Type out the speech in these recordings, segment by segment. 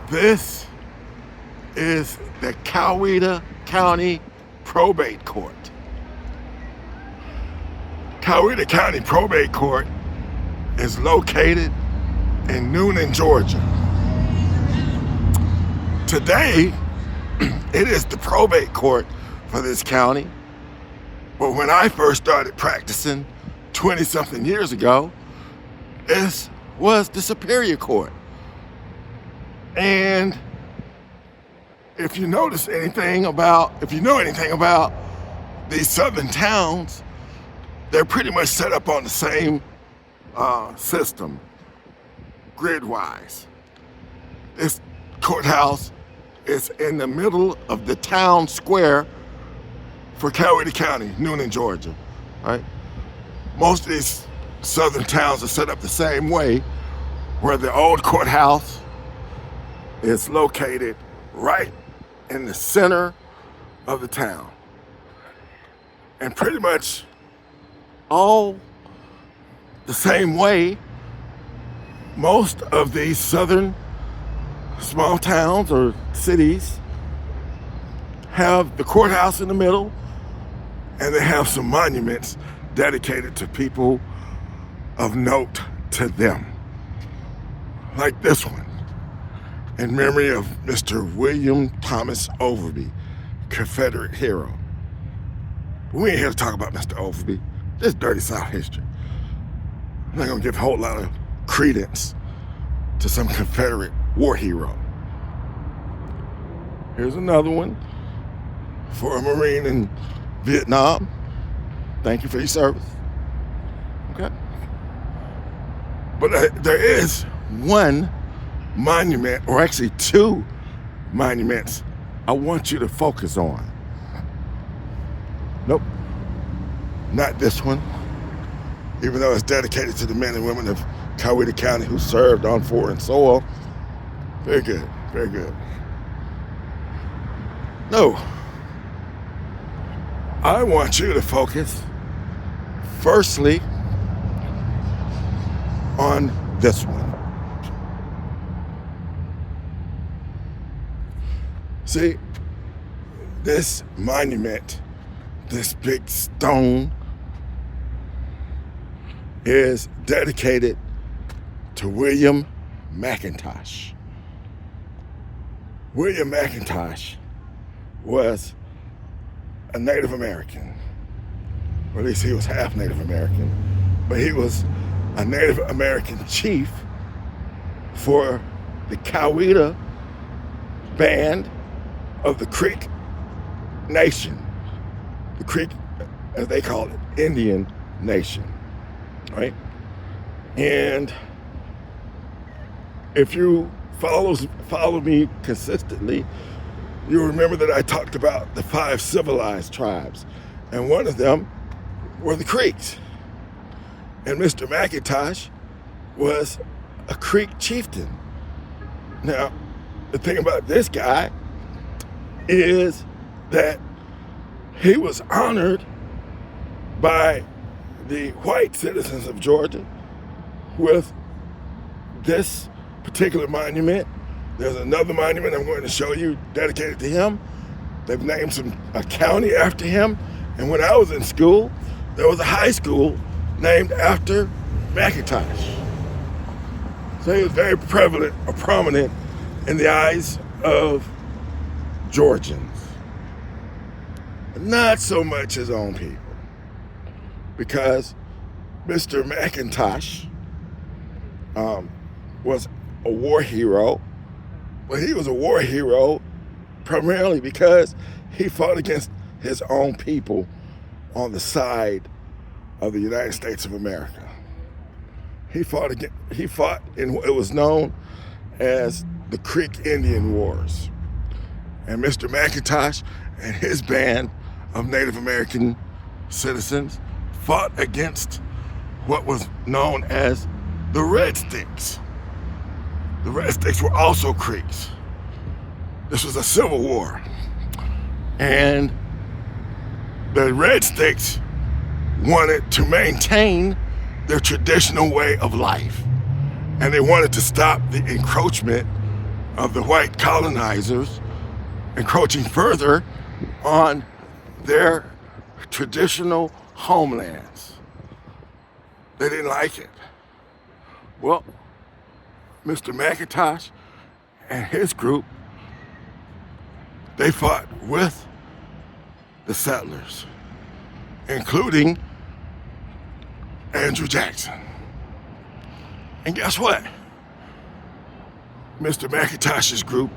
This is the Coweta County Probate Court. Coweta County Probate Court is located in Newnan, Georgia. Today, it is the probate court for this county. But when I first started practicing 20-something years ago, this was the Superior Court. And if you know anything about these southern towns, they're pretty much set up on the same system, grid-wise. This courthouse is in the middle of the town square for Coweta County, Newnan, Georgia, right? Most of these southern towns are set up the same way, where the old courthouse is located right in the center of the town. And pretty much all the same way, most of these southern small towns or cities have the courthouse in the middle, and they have some monuments dedicated to people of note to them. Like this one, in memory of Mr. William Thomas Overby, Confederate hero. But we ain't here to talk about Mr. Overby. This is dirty South history. I'm not gonna give a whole lot of credence to some Confederate war hero. Here's another one for a Marine in Vietnam. Thank you for your service. Okay. But there is one monument, or actually two monuments, I want you to focus on. Nope, not this one, even though it's dedicated to the men and women of Coweta County who served on foreign soil. Very good, very good. No, I want you to focus firstly on this one. See, this monument, this big stone, is dedicated to William McIntosh. William McIntosh was a Native American, or at least he was half Native American, but he was a Native American chief for the Coweta band of the Creek Nation, the Creek, as they call it, Indian Nation, right? And if you follow me consistently, you'll remember that I talked about the 5 civilized tribes, and one of them were the Creeks. And Mr. McIntosh was a Creek chieftain. Now, the thing about this guy is that he was honored by the white citizens of Georgia with this particular monument. There's another monument I'm going to show you dedicated to him. They've named a county after him. And when I was in school, there was a high school named after McIntosh. So he was very prevalent or prominent in the eyes of Georgians. Not so much his own people. Because Mr. McIntosh was a war hero, but he was a war hero primarily because he fought against his own people on the side of the United States of America. He fought in what was known as the Creek Indian Wars. And Mr. McIntosh and his band of Native American citizens fought against what was known as the Red Sticks. The Red Sticks were also Creeks. This was a civil war. And the Red Sticks wanted to maintain their traditional way of life. And they wanted to stop the encroachment of the white colonizers encroaching further on their traditional homelands. They didn't like it. Well, Mr. McIntosh and his group, they fought with the settlers, including Andrew Jackson. And guess what? Mr. McIntosh's group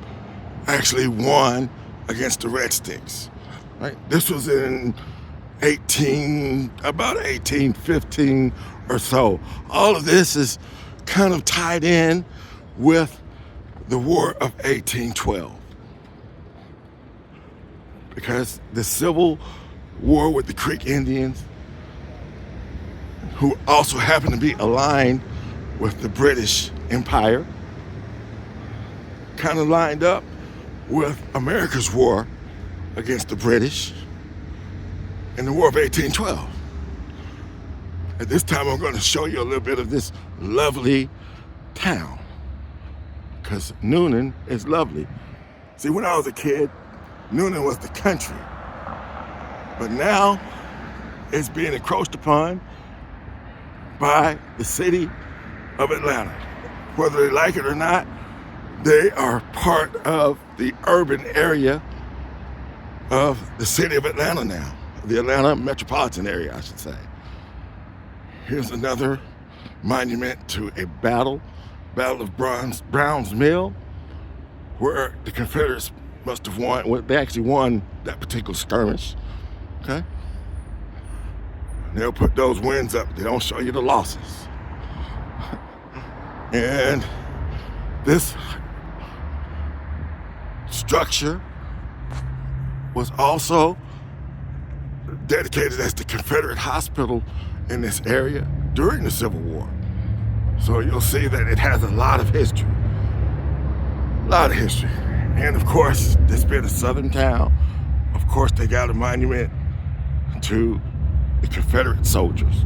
actually won against the Red Sticks. Right? This was in about 1815 or so. All of this is kind of tied in with the War of 1812. Because the Civil War with the Creek Indians, who also happened to be aligned with the British Empire, kind of lined up with America's war against the British in the War of 1812. At this time, I'm going to show you a little bit of this lovely town, because Newnan is lovely. See, when I was a kid, Newnan was the country, but now it's being encroached upon by the city of Atlanta. Whether they like it or not, they are part of the urban area of the city of Atlanta now, the Atlanta metropolitan area, I should say. Here's another monument to a Battle of Brown's Mill, where the Confederates must have won. Well, they actually won that particular skirmish. Okay? They'll put those wins up. They don't show you the losses. And this structure was also dedicated as the Confederate hospital in this area during the Civil War. So you'll see that it has a lot of history. A lot of history. And of course, this being a southern town, of course they got a monument to the Confederate soldiers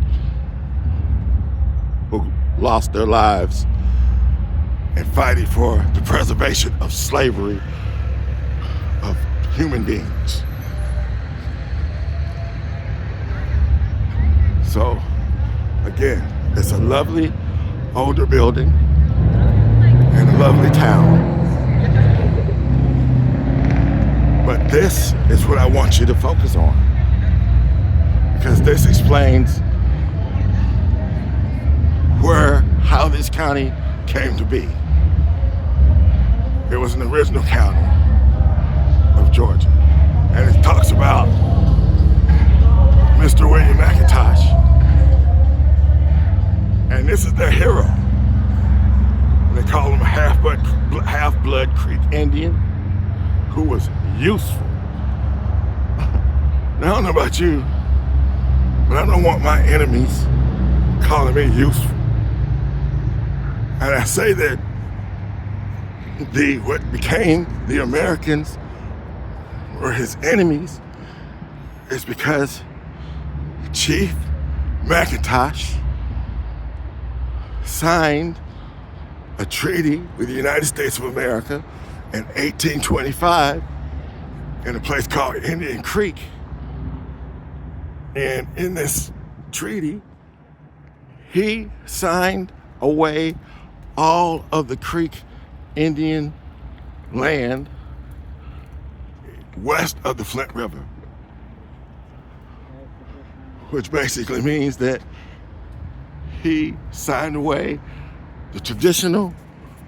who lost their lives in fighting for the preservation of slavery of human beings. So, again, it's a lovely older building and a lovely town. But this is what I want you to focus on, because this explains how this county came to be. It was an original county of Georgia, and it talks about Mr. William McIntosh, and this is their hero. They call him a half-blood Creek Indian who was useful. Now, I don't know about you, but I don't want my enemies calling me useful. And I say that what became the Americans were his enemies is because Chief McIntosh signed a treaty with the United States of America in 1825 in a place called Indian Creek. And in this treaty, he signed away all of the Creek Indian land west of the Flint River, which basically means that he signed away the traditional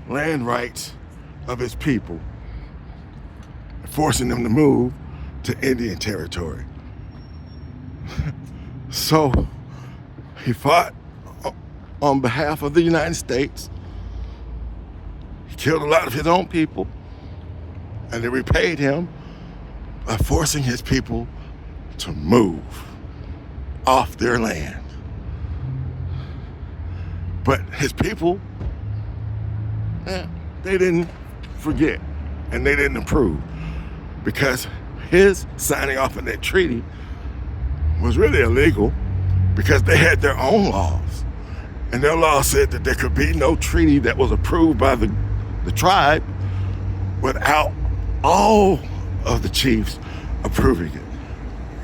land rights of his people, forcing them to move to Indian territory. So he fought on behalf of the United States. He killed a lot of his own people, and they repaid him by forcing his people to move off their land. But his people, they didn't forget, and they didn't approve, because his signing off on that treaty was really illegal, because they had their own laws. And their law said that there could be no treaty that was approved by the tribe without all of the chiefs approving it,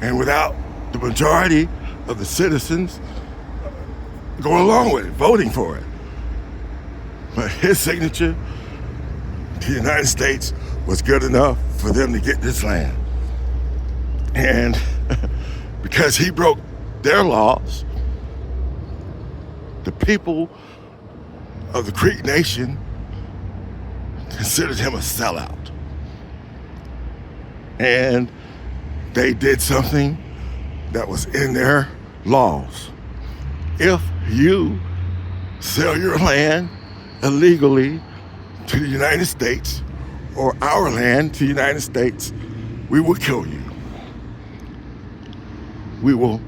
and without the majority of the citizens going along with it, voting for it. But his signature to the United States was good enough for them to get this land. And because he broke their laws, the people of the Creek Nation considered him a sellout. And they did something that was in their laws. If you sell your land illegally to the United States, or our land to the United States, we will kill you. We will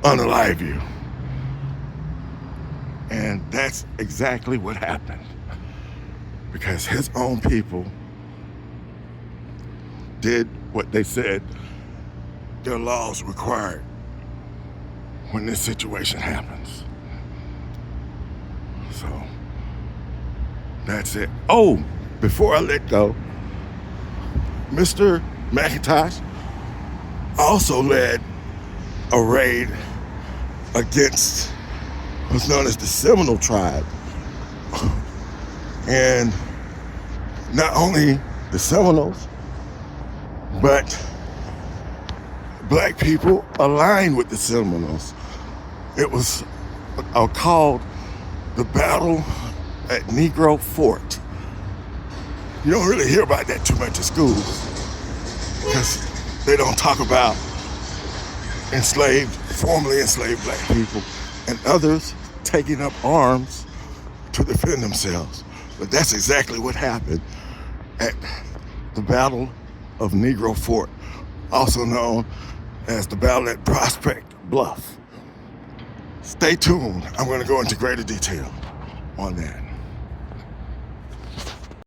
unalive you. And that's exactly what happened. Because his own people did what they said their laws required when this situation happens. So that's it. Oh, before I let go, Mr. McIntosh also led a raid against what's known as the Seminole tribe. And not only the Seminoles, but black people aligned with the Seminoles. It was called the Battle at Negro Fort. You don't really hear about that too much in schools because they don't talk about formerly enslaved black people and others taking up arms to defend themselves. But that's exactly what happened at the Battle of Negro Fort, also known as the Battle at Prospect Bluff. Stay tuned. I'm going to go into greater detail on that.